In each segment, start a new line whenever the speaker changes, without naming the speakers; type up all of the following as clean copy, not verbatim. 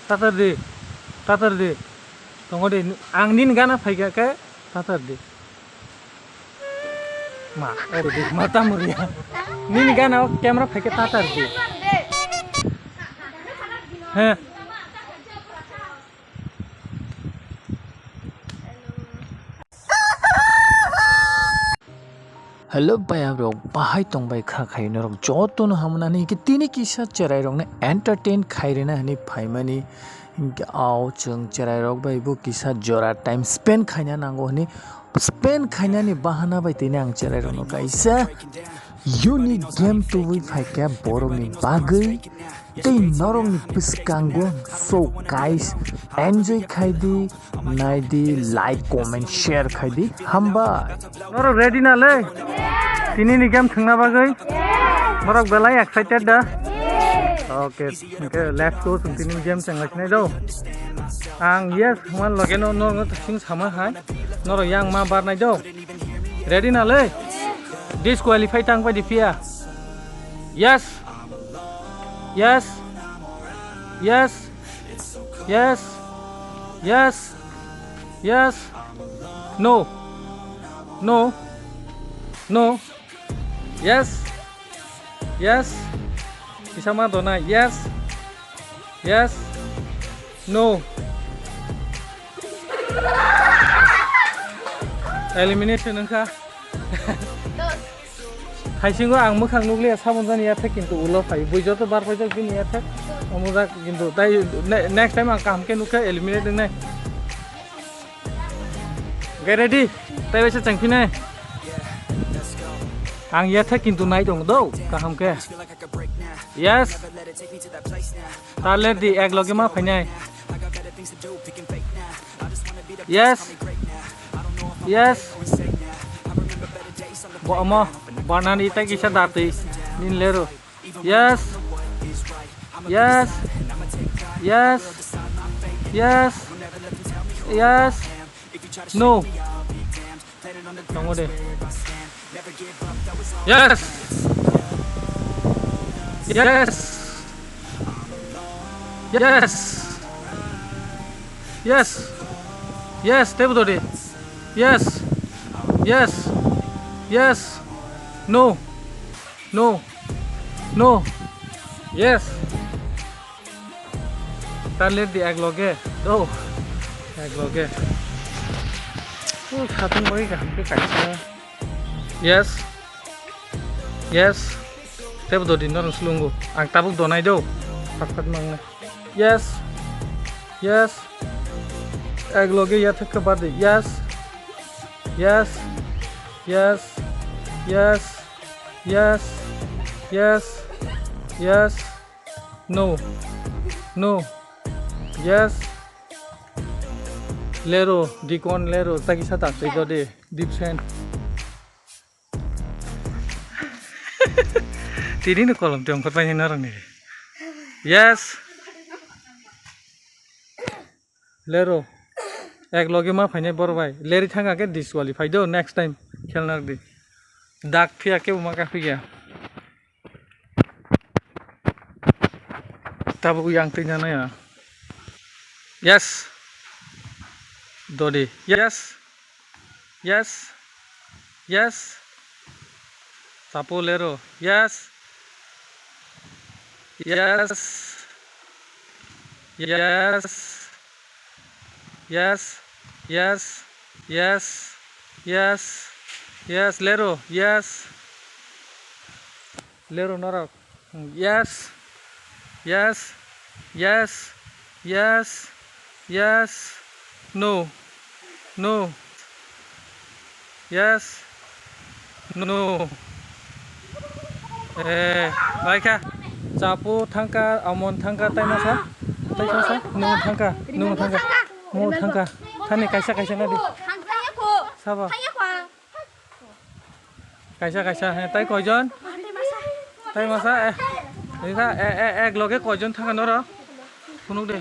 tatar de tongo de ang nin gana faika ke tatar de ma ore de mata muria nin gana camera faika tatar de he Hello Bayaprok bahai tongbai kha khai norok joton hamnani ki tini kisa Chwrairokno entertain khairena hani khaimani ao chung Chwrairok bai bu kisa jora time spend khaina nango hani spend khainani bahana bai tini ang Chwrairokno kaisa unique game twwi faika borokni bagwi tei norokni bwskang so guys enjoy khaidi naidi like comment share khaidi humbai norok ready na le Tini ni game thangna bagwi norok belai excited da okay let's go to tini game changasnai do ang yes man lage no sing sama hai norok yang ma barnai do ready na le disqualify tang bai dipia yes yes yes yes yes yes no no no yes yes isama dona yes yes no elimination nangka Haisingo ang mukhang nuklia sabon jani attack kintu ulo phai buijo to bar phai jok bini attack amuda kintu dai next time ang kam ke nukha eliminate nai get ready tai bese changpine ang attack kintu nai dong do kaham ke yes ta let di ek loge ma phainai yes yes bo amo banan ita kisa dati nin lero yes yes yes yes yes no tunggu deh yes yes yes yes yes teh betul deh yes yes yes no no no yes talet di ag loge do ag loge khatung bagi ka hamke kaisa yes yes teb do din non slungu ang tabuk donai do pakpat mang yes yes ag loge ya thak bad yes yes yes yes yes yes yes no no yes lero dikon lero taki sata tego de deep sand tini no kolom tiong khotpai ni narang ni yes lero ek loge ma phaine borbai leri thanga ke disqualify do next time khelnar di dak phia ke uma ka phia tabu yang tinya na ya yes dodi yes yes yes tapu lero yes yes yes yes yes yes yes yes lero yes lero norok yes yes yes yes yes no no yes no faika chapu thangka amon thangka tai masa no thangka mo thangka thani kaisa kaisa na di saba kaisa he tai koijon tai masa Ika ek loge koijon thanga noro phunuk de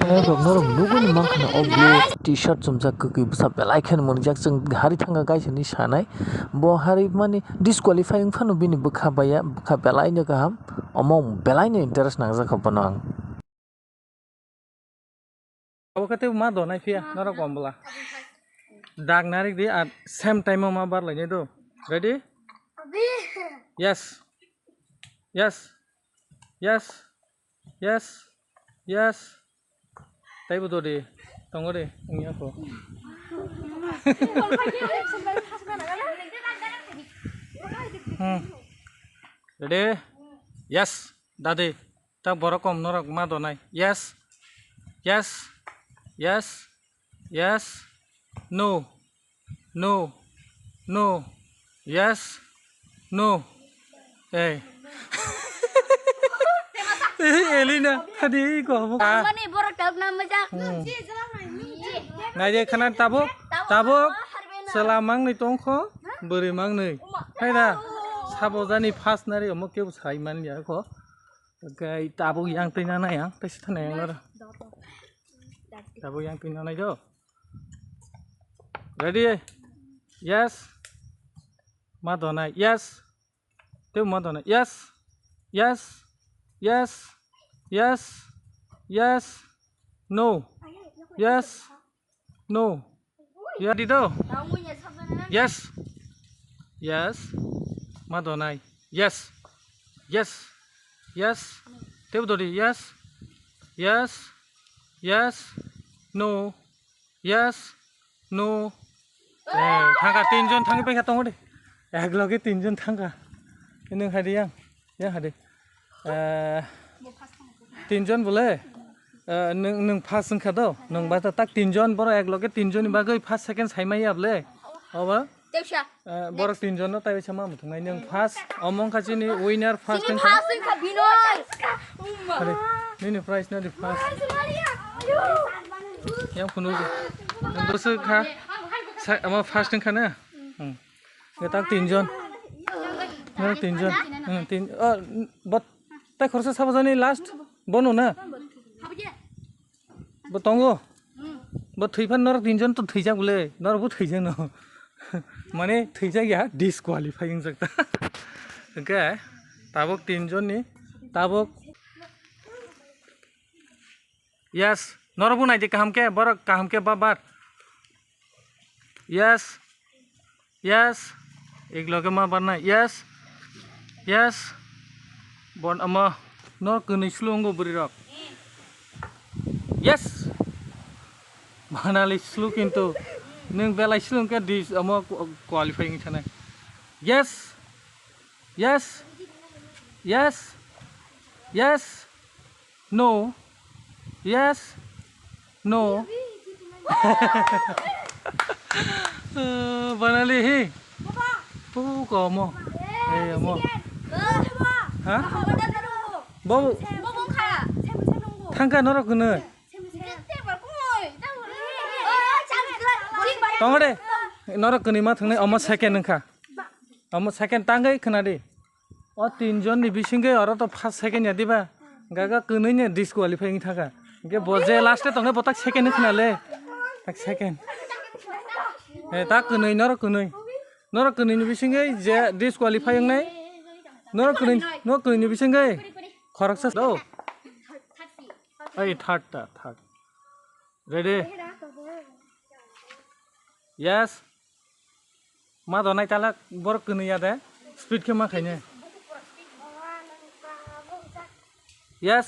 Bayaprok norok nuguni mankana o blue t-shirt chumjak kukui busa belaikan monjak jeng hari thanga gaisa ni sanai bo hari mani disqualifying phano bini bukha baya bukha belaino kaham omong belaino interest nangjak khobono ang awakate ma donai phia norok ombla dag narik di at same time ma bar laine do ready yes yes yes yes yes tay bu do de tongo de ngi ako ready yes dade ta borokom norok ma donai yes yes yes yes no no no yes no eh Elina tadi ko
Mani borok tak nama jak.
Naide khana tabuk tabuk selamang ni tongkho berimang ni haida sabojani fast nari omo ke khaimani ya ko gai tabuk yang tina na yang tais thana yang lara tabuk yang tina na jo ready yes madona yes te madona yes yes yes yes yes no yes no ya di do yes yes madonai yes yes yes te do di yes yes yes no yes no thanga tinjon thangi pe khatong de ekloge tinjon thanga nung hadi yang hadi tinjon bole nung fast khado nung ba tak tinjon boro ekloge tinjon ni bagoi fast second saimai able oba borok tinjon no tai sama muthungai nung fast omong khachi ni winner fast kan ni prize na di fast yang kunu bosu kha ama fast kan na tak tinjon tinjon tin but tak khorsa sabajani last bono na botongo but thifan nor tinjon to thija bole nor bu thija no mane thija ya disqualifying jakta okay tabok tinjon ni tabok yes nor bu nai de kaham ke borok kaham ke babar yes yes ekloge ma barna yes yes bon ama nor kuni slungo burirok yes manali slu kintu nung belai slung ke dis ama qualifying chana yes yes yes yes no yes no banali hi pu ko mo mo ha bobo thangka norok kunu tongode norok kuni ma thangnai omo second nangkha omo second tangai khana de o tinjon ni bisinge oro to first second ya diba gaga kunui ne disqualifying thaka ge boje last e tongne botak second khana le tak second ta kunui norok kunui ni bisinge je disqualifying nai norok kunui ni bisinge khoraksa do ai third ready yes ma donai tala borok kunui ya de speed ke ma khaine yes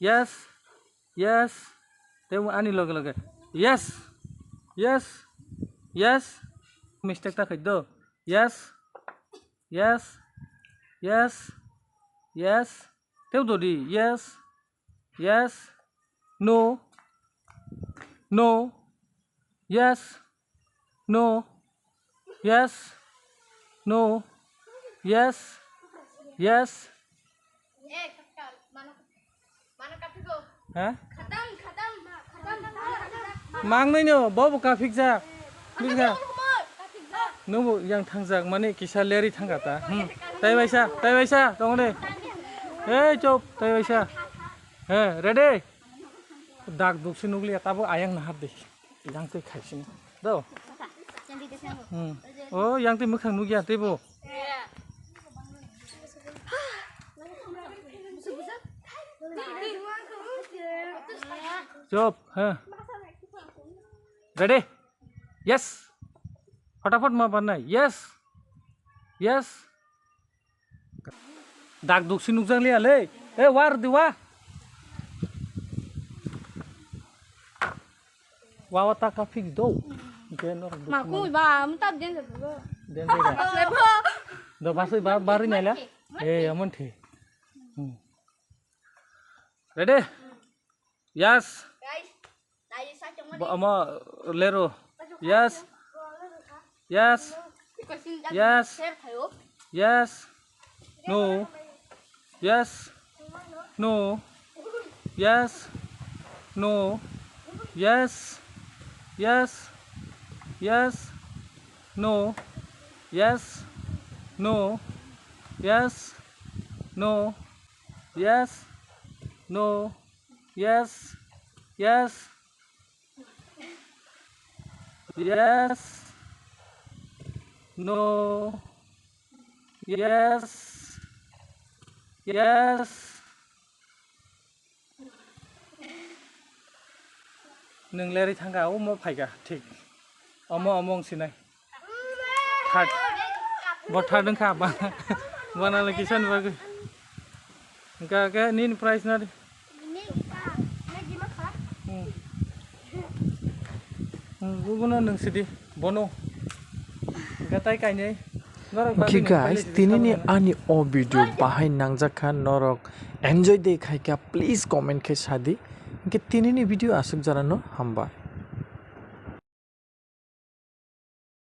yes yes te ani loge yes yes yes mistake ta khaido yes yes yes yes te do di yes yes no no yes no yes no yes yes ha mang nai no bobo ka fikja bisga nubu yang thangjak mane kisa leri thangata tai baisa tong de hey chop tai baisa ready dak duksi nugli tabo ayang nahar deh yang teh kaisin do oh yang teh mukhang nugia teh bo Job, ready? Yes. फटाफट मा बनना yes yes दाग दुखसी नुकजां लियालै ए वार दिवा वावा ताका fix दो के नर
माकु बा मता देन
देन दो बासै बा बारि नायला ए अमन थे रेडी yes अमा लेरो yes yes yes yes no yes no yes no yes yes yes no yes no yes no yes no yes yes yes no yes yes नोंलाय थांगा अमा फायगा ठीक अमा अमं सिनाय थाट बथा दोंखा बाना किसान बागै का नीन प्राइस ना दे गुबुना नोंसोदि बनो गाताय कायनै Okay guys, Tini ni ani o video bahai nangjakha norok enjoy de khaika please comment ke sadi. Ke Tini ni video asuk jarano hamba.